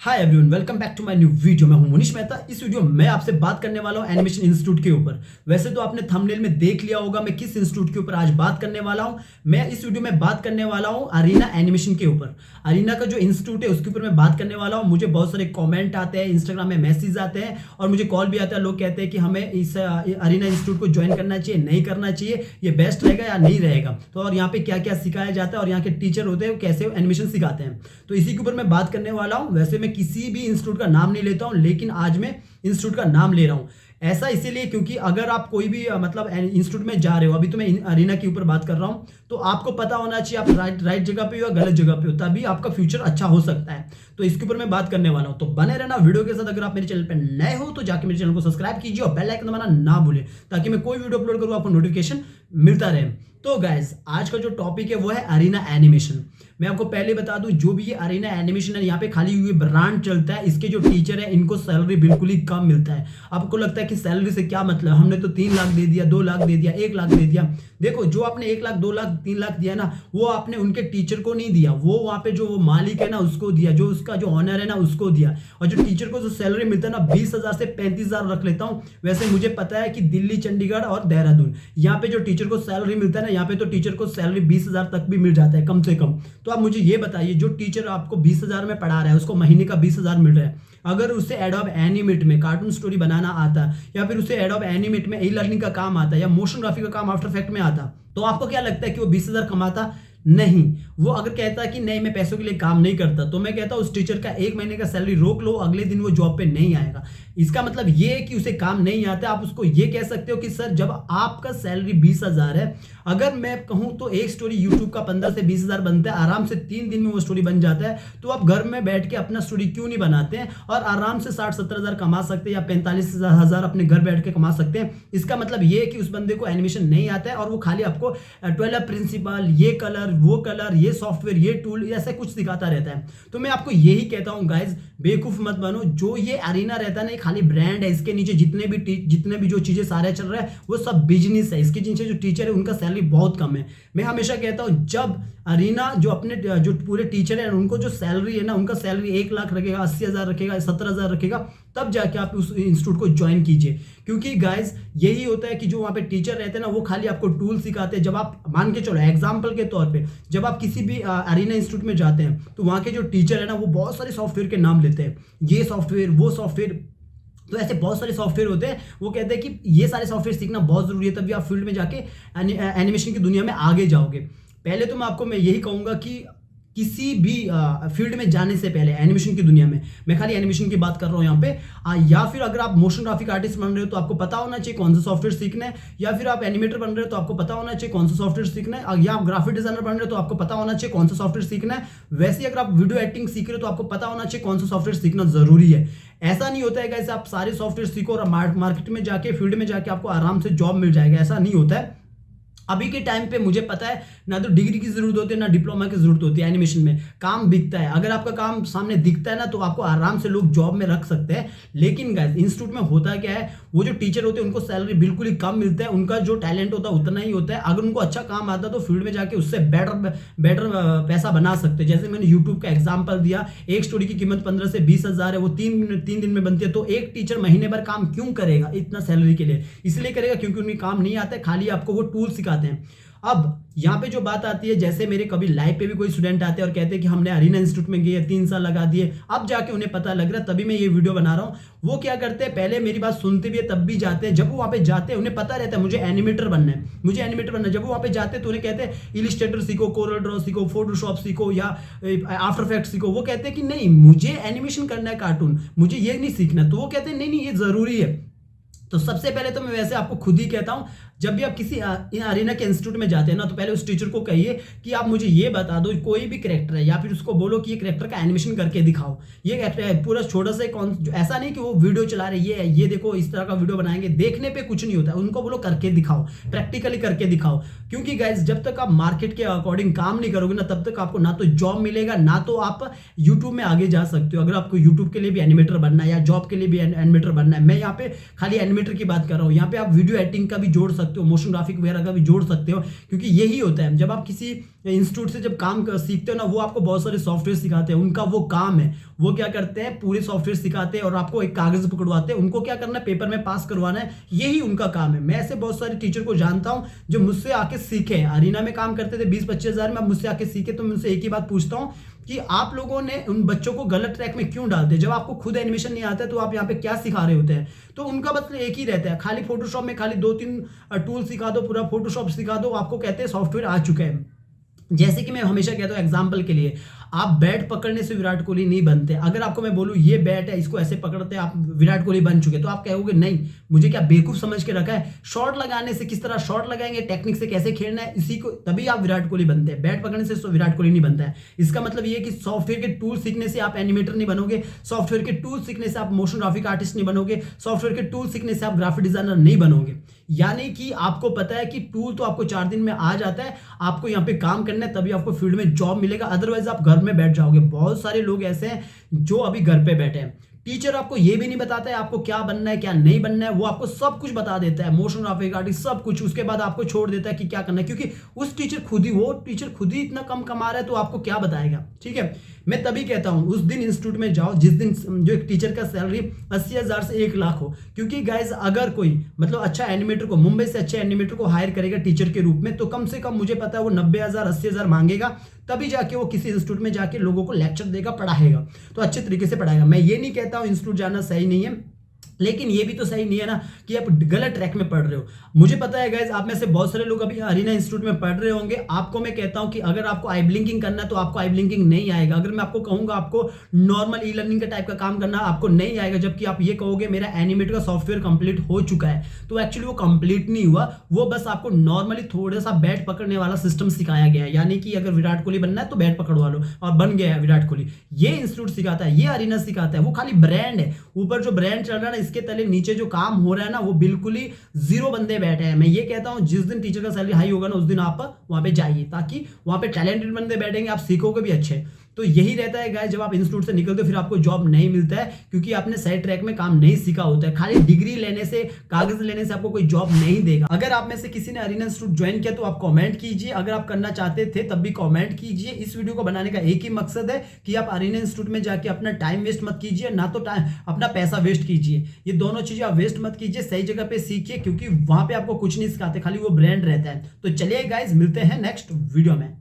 Hi everyone, welcome back to my new video. मैं हूं मनीष मेहता। इस वीडियो में मैं आपसे बात करने वाला हूं एनिमेशन इंस्टीट्यूट के ऊपर। वैसे तो आपने थंबनेल में देख लिया होगा मैं किस इंस्टीट्यूट के ऊपर आज बात करने वाला हूं। मैं इस वीडियो में बात करने वाला हूं अरीना एनिमेशन के ऊपर। अरीना का जो इंस्टीट्यूट है उसके ऊपर मैं बात करने वाला हूं। मुझे बहुत सारे कॉमेंट आते हैं, इंस्टाग्राम में मैसेज आते हैं और मुझे कॉल भी आता है। लोग कहते हैं कि हमें इस अरीना इंस्टीट्यूट को ज्वाइन करना चाहिए, नहीं करना चाहिए, ये बेस्ट रहेगा या नहीं रहेगा। तो और यहाँ पे क्या क्या सिखाया जाता है और यहाँ के टीचर होते हैं वो कैसे एनिमेशन सिखाते हैं, तो इसी के ऊपर मैं बात करने वाला हूँ। वैसे मैं किसी भी इंस्टीट्यूट का नाम नहीं लेता हूं, लेकिन आज मैं इंस्टीट्यूट का नाम ले रहा हूं। ऐसा इसीलिए क्योंकि अगर आप कोई भी मतलब इंस्टीट्यूट में जा रहे हो, अभी तो मैं अरीना के ऊपर बात कर रहा हूं, तो आपको पता होना चाहिए आप राइट जगह पे हो या गलत जगह पे हो, तभी आपका फ्यूचर अच्छा हो सकता है। तो इसके ऊपर मैं बात करने वाला हूं, तो बने रहना वीडियो के साथ। अगर आप मेरे चैनल पर नए हो तो जाके मेरे चैनल को सब्सक्राइब कीजिए और बेल आइकन दबाना ना भूलें, ताकि मैं कोई वीडियो अपलोड करूं आपको नोटिफिकेशन मिलता रहे। तो गाइज आज का जो टॉपिक है वो है अरीना एनिमेशन। मैं आपको पहले बता दूं, जो भी ये अरीना एनिमेशन है यहाँ पे खाली ये ब्रांड चलता है। इसके जो टीचर है इनको सैलरी बिल्कुल ही कम मिलता है। आपको लगता है कि सैलरी से क्या मतलब, हमने तो 3 लाख दे दिया, 2 लाख दे दिया, 1 लाख दे दिया। देखो, जो आपने 1 लाख, 2 लाख, 3 लाख दिया ना, वो आपने उनके टीचर को नहीं दिया, वो वहाँ पे जो मालिक है ना उसको दिया, जो उसका जो ऑनर है ना उसको दिया। और जो टीचर को जो सैलरी मिलता है ना 20,000 से 35,000 रख लेता हूँ। वैसे मुझे पता है कि दिल्ली, चंडीगढ़ और देहरादून यहाँ पे जो टीचर को सैलरी मिलता है ना, यहाँ पे तो टीचर को सैलरी 20,000 तक भी मिल जाता है कम से कम। तो आप मुझे ये बताइए, जो टीचर आपको 20,000 में पढ़ा रहा है उसको महीने का 20,000 मिल रहा है। अगर उसे एडोब एनिमेट में कार्टून स्टोरी बनाना आता, या फिर उसे एडोब एनिमेट में ई लर्निंग का काम आता, या मोशन ग्राफिक का काम आफ्टर इफेक्ट में आता, तो आपको क्या लगता है कि वो 20,000 कमाता? नहीं। वो अगर कहता है कि नहीं मैं पैसों के लिए काम नहीं करता, तो मैं कहता हूं उस टीचर का 1 महीने का सैलरी रोक लो, अगले दिन वो जॉब पे नहीं आएगा। इसका मतलब ये है कि उसे काम नहीं आता। आप उसको ये कह सकते हो कि सर, जब आपका सैलरी 20,000 है, अगर मैं कहूं तो एक स्टोरी यूट्यूब का 15 से 20,000 बनता है, आराम से 3 दिन में वो स्टोरी बन जाता है, तो आप घर में बैठ के अपना स्टोरी क्यों नहीं बनाते हैं और आराम से 60-70,000 कमा सकते हैं, या 45,000 अपने घर बैठ के कमा सकते हैं। इसका मतलब ये है कि उस बंदे को एनिमेशन नहीं आता है और वो खाली आपको 12 प्रिंसिपल, ये कलर, वो कलर, ये सॉफ्टवेयर, ये टूल, ऐसा कुछ सिखाता रहता है। तो मैं आपको यही कहता हूं गाइज, बेवकूफ मत बनो। जो ये अरीना रहता है ना, खाली ब्रांड है। इसके नीचे जितने भी जो चीजें सारे चल रहा है वो सब बिजनेस है। इसके नीचे जो टीचर है उनका सैलरी बहुत कम है। मैं हमेशा कहता हूं, जब अरीना जो अपने जो पूरे टीचर है उनको जो सैलरी है ना, उनका सैलरी 1 लाख रखेगा, 80,000 रखेगा, 70,000 रखेगा, तब जाके आप उस इंस्टीट्यूट को ज्वाइन कीजिए। क्योंकि गाइज यही होता है कि जो वहाँ पे टीचर रहते हैं ना, वो खाली आपको टूल सिखाते हैं। जब आप मान के चलो एग्जाम्पल के तौर पे, जब आप किसी भी अरीना इंस्टीट्यूट में जाते हैं, तो वहाँ के जो टीचर है ना वो बहुत सारे सॉफ्टवेयर के नाम लेते हैं, ये सॉफ्टवेयर, वो सॉफ्टवेयर। तो ऐसे बहुत सारे सॉफ्टवेयर होते हैं। वो कहते हैं कि ये सारे सॉफ्टवेयर सीखना बहुत जरूरी है, तभी आप फील्ड में जाके एनिमेशन की दुनिया में आगे जाओगे। पहले तो मैं यही कहूंगा कि किसी भी फील्ड में जाने से पहले एनिमेशन की दुनिया में, मैं खाली एनिमेशन की बात कर रहा हूं यहाँ पे, या फिर अगर आप मोशन ग्राफिक आर्टिस्ट बन रहे हो तो आपको पता होना चाहिए कौन सा सॉफ्टवेयर सीखना है, या फिर आप एनिमेटर बन रहे हो तो आपको पता होना चाहिए कौन सा सॉफ्टवेयर सीखना है, या आप ग्राफिक डिजाइनर बन रहे हो तो आपको पता होना चाहिए कौन सा सॉफ्टवेयर सीखना है। वैसे ही अगर आप वीडियो एडिटिंग सीख रहे हो तो आपको पता होना चाहिए कौन सा सॉफ्टवेयर सीखना जरूरी है। ऐसा नहीं होता है कि आप सारे सॉफ्टवेयर सीखो और मार्केट में जाके, फील्ड में जाके आपको आराम से जॉब मिल जाएगा, ऐसा नहीं होता है। अभी के टाइम पे मुझे पता है ना तो डिग्री की जरूरत होती है ना डिप्लोमा की जरूरत होती है। एनिमेशन में काम दिखता है, अगर आपका काम सामने दिखता है ना तो आपको आराम से लोग जॉब में रख सकते हैं। लेकिन गाइस इंस्टीट्यूट में होता क्या है, वो जो टीचर होते हैं उनको सैलरी बिल्कुल ही कम मिलता है। उनका जो टैलेंट होता है उतना ही होता है। अगर उनको अच्छा काम आता है तो फील्ड में जाके उससे बेटर पैसा बना सकते हैं। जैसे मैंने यूट्यूब का एग्जाम्पल दिया, एक स्टोरी की कीमत 15 से 20,000 है, वो 3 दिन में बनती है। तो एक टीचर महीने भर काम क्यों करेगा इतना सैलरी के लिए? इसलिए करेगा क्योंकि उन्हें काम नहीं आता है, खाली आपको वो टूल सिखाते हैं। अब यहाँ पे जो बात आती है, जैसे मेरे कभी लाइव पे भी कोई स्टूडेंट आते हैं और कहते हैं कि हमने अरीना इंस्टीट्यूट में गए, 3 साल लगा दिए, अब जाके उन्हें पता लग रहा है, तभी मैं ये वीडियो बना रहा हूँ। वो क्या करते हैं, पहले मेरी बात सुनते भी है तब भी जाते हैं। जब वो वहाँ पे जाते हैं उन्हें पता रहता है मुझे एनिमेटर बनना है, मुझे एनिमेटर बनना है। जब वो वहाँ पे जाते हैं तो उन्हें कहते हैं इलिस्ट्रेटर सीखो, कोरल ड्रॉ सीखो, फोटोशॉप सीखो, या आफ्टर इफेक्ट्स सीखो। वो कहते हैं कि नहीं मुझे एनिमेशन करना है, कार्टून, मुझे ये नहीं सीखना। तो वो कहते हैं नहीं नहीं ये जरूरी है। तो सबसे पहले तो मैं वैसे आपको खुद ही कहता हूं, जब भी आप किसी अरीना के इंस्टीट्यूट में जाते हैं ना, तो पहले उस टीचर को कहिए कि आप मुझे ये बता दो, कोई भी कैरेक्टर है, या फिर उसको बोलो कि ये कैरेक्टर का एनिमेशन करके दिखाओ। ये पूरा छोटा सा ऐसा नहीं कि वो वीडियो चला रहे, ये देखो इस तरह का वीडियो बनाएंगे, देखने पे कुछ नहीं होता है। उनको बोलो करके दिखाओ, प्रैक्टिकली करके दिखाओ। क्योंकि गाइज जब तक आप मार्केट के अकॉर्डिंग काम नहीं करोगे ना, तब तक आपको ना तो जॉब मिलेगा, ना तो आप यूट्यूब में आगे जा सकते हो। अगर आपको यूट्यूब के लिए भी एनिमेटर बनना है या जॉब के लिए भी एनिमेटर बनना है, मैं यहाँ पे खाली एनिमेटर की बात कर रहा हूँ। यहाँ पे आप वीडियो एडिटिंग का भी जोड़ सकते हो, मोशन ग्राफिक वगैरह का भी जोड़ सकते हो। क्योंकि यही होता है, जब आप किसी इंस्टीट्यूट से जब काम सीखते हो ना, वो आपको बहुत सारे सॉफ्टवेयर सिखाते हैं। उनका वो काम है, वो क्या करते हैं, पूरे सॉफ्टवेयर सिखाते हैं और आपको एक कागज पकड़वाते हैं। उनको क्या करना है, पेपर में पास करवाना है, यही उनका काम है। मैं ऐसे बहुत सारे टीचर को जानता हूं जो मुझसे आके सीखे, अरीना में काम करते थे 20-25 हज़ार में, मुझसे आके सीखे। तो मैं उनसे एक ही बात पूछता हूं कि आप लोगों ने उन बच्चों को गलत ट्रैक में क्यों डालते हैं? जब आपको खुद एनिमेशन नहीं आता है तो आप यहाँ पे क्या सिखा रहे होते हैं? तो उनका मतलब एक ही रहता है, खाली फोटोशॉप में खाली 2-3 टूल सिखा दो, पूरा फोटोशॉप सिखा दो, आपको कहते हैं सॉफ्टवेयर आ चुका है। जैसे कि मैं हमेशा कहता हूं एग्जांपल के लिए, आप बैट पकड़ने से विराट कोहली नहीं बनते। अगर आपको मैं बोलूं ये बैट है, इसको ऐसे पकड़ते हैं, आप विराट कोहली बन चुके, तो आप कहोगे नहीं, मुझे क्या बेवकूफ समझ के रखा है? शॉट लगाने से, किस तरह शॉट लगाएंगे, टेक्निक से कैसे खेलना है, इसी को तभी आप विराट कोहली बनते हैं। बैट पकड़ने से विराट कोहली नहीं बनता है। इसका मतलब ये कि सॉफ्टवेयर के टूल सीखने से आप एनिमेटर नहीं बनोगे, सॉफ्टवेयर के टूल सीखने से आप मोशन ग्राफिक आर्टिस्ट नहीं बनोगे, सॉफ्टवेयर के टूल सीखने से आप ग्राफिक डिजाइनर नहीं बनोगे। यानी कि आपको पता है कि टूल तो आपको 4 दिन में आ जाता है, आपको यहाँ पे काम करना है, तभी आपको फील्ड में जॉब मिलेगा, अदरवाइज आप घर में बैठ जाओगे। बहुत सारे लोग ऐसे हैं जो अभी घर पे बैठे हैं। टीचर आपको ये भी नहीं बताता है आपको क्या बनना है क्या नहीं बनना है, वो आपको सब कुछ बता देता है, मोशन ग्राफिक आर्टिस्ट सब कुछ, उसके बाद आपको छोड़ देता है कि क्या करना है, क्योंकि उस टीचर खुद ही इतना कम कमा रहा है, तो आपको क्या बताएगा? ठीक है, मैं तभी कहता हूं उस दिन इंस्टीट्यूट में जाओ जिस दिन जो एक टीचर का सैलरी 80,000 से 1 लाख हो। क्योंकि गाइज अगर कोई मतलब अच्छा एनिमेटर को, मुंबई से अच्छे एनिमेटर को हायर करेगा टीचर के रूप में, तो कम से कम मुझे पता है वो 90,000 80,000 मांगेगा, तभी जाके वो किसी इंस्टीट्यूट में जाके लोगों को लेक्चर देगा, पढ़ाएगा, तो अच्छे तरीके से पढ़ाएगा। मैं ये नहीं कहता हूं इंस्टीट्यूट जाना सही नहीं है, लेकिन ये भी तो सही नहीं है ना कि आप गलत ट्रैक में पढ़ रहे हो। मुझे पता है गाइज, आप में से बहुत सारे लोग अभी अरीना इंस्टीट्यूट में पढ़ रहे होंगे। आपको मैं कहता हूं कि अगर आपको आई ब्लिंकिंग करना है तो आपको आई ब्लिंकिंग नहीं आएगा। अगर मैं आपको कहूंगा आपको नॉर्मल ई लर्निंग का टाइप का काम करना, आपको नहीं आएगा। जबकि आप ये कहोगे मेरा एनिमेट का सॉफ्टवेयर कंप्लीट हो चुका है, तो एक्चुअली वो कंप्लीट नहीं हुआ, वो बस आपको नॉर्मली थोड़ा सा बैट पकड़ने वाला सिस्टम सिखाया गया है। यानी कि अगर विराट कोहली बनना है तो बैट पकड़वा लो और बन गया है विराट कोहली। ये इंस्टीट्यूट सिखाता है, ये अरीना सिखाता है, वो खाली ब्रांड है। ऊपर जो ब्रांड चल रहा है ना, इसके तले नीचे जो काम हो रहा है ना, वो बिल्कुल ही जीरो बंदे बैठे हैं। मैं ये कहता हूं जिस दिन टीचर का सैलरी हाई होगा ना, उस दिन आप वहां पे जाइए, ताकि वहां पे टैलेंटेड बंदे बैठेंगे, आप सीखोगे भी अच्छे। तो यही रहता है गाइस, जब आप इंस्टीट्यूट से निकलते हो फिर आपको जॉब नहीं मिलता है, क्योंकि आपने सही ट्रैक में काम नहीं सीखा होता है। खाली डिग्री लेने से, कागज लेने से आपको कोई जॉब नहीं देगा। अगर आप में से किसी ने अरीना इंस्टीट्यूट ज्वाइन किया तो आप कमेंट कीजिए, अगर आप करना चाहते थे तब भी कमेंट कीजिए। इस वीडियो को बनाने का एक ही मकसद है कि आप अरीना इंस्टीट्यूट में जाके अपना टाइम वेस्ट मत कीजिए, ना तो अपना पैसा वेस्ट कीजिए। ये दोनों चीजें आप वेस्ट मत कीजिए, सही जगह पे सीखिए, क्योंकि वहां पे आपको कुछ नहीं सिखाते, खाली वो ब्रांड रहता है। तो चलिए गाइज, मिलते हैं नेक्स्ट वीडियो में।